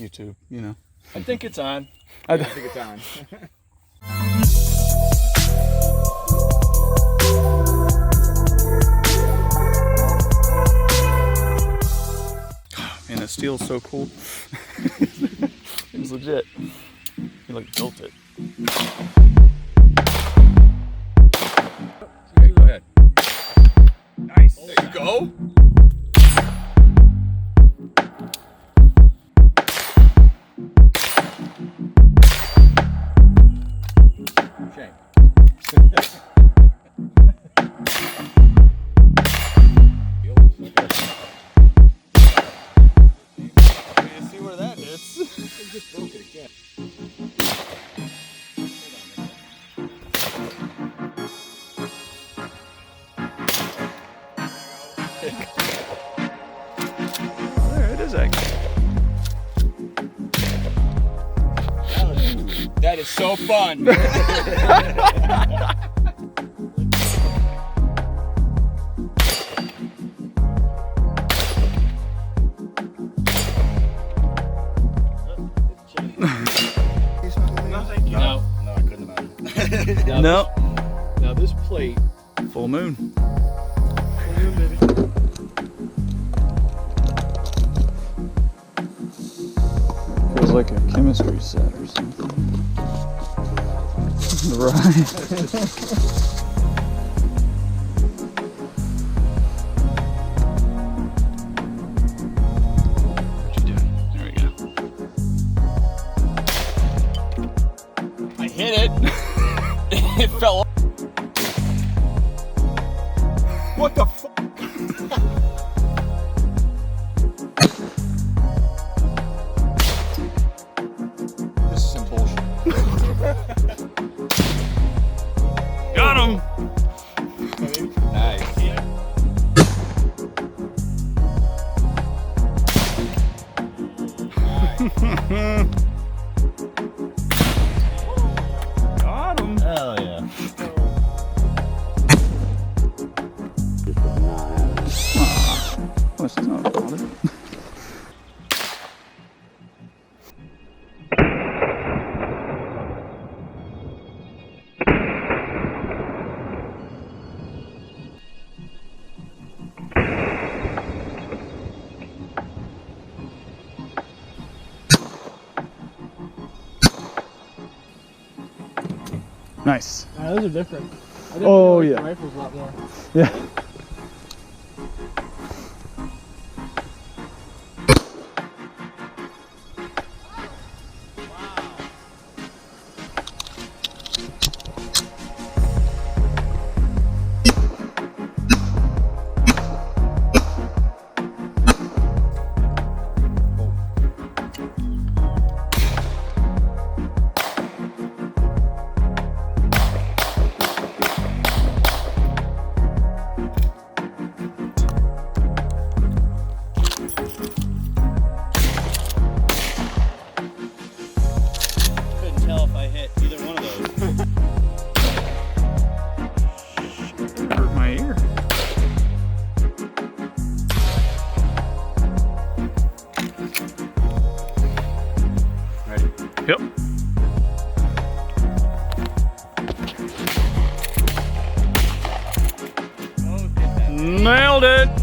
YouTube, you know. I think it's on. I think it's on. Man, that steel's so cool. It was legit. He like built it. Okay, go ahead. Nice. There you go. Shame. See where that hits? I just broke it again. There it is, actually. That is so fun. No. No, I couldn't imagine. No. Now this plate. Full moon. Feels like a chemistry set or something. Right. What you doing? There we go. I hit it. It fell off. What the fuck? This is some bullshit. Got him! Nice. Got him! Hell yeah. Oh, she's not about it. Nice. Those are different. I didn't Oh, like yeah. the rifles a lot more. Yeah. Couldn't tell if I hit either one of those. Hurt my ear. Ready? Yep. Nailed it!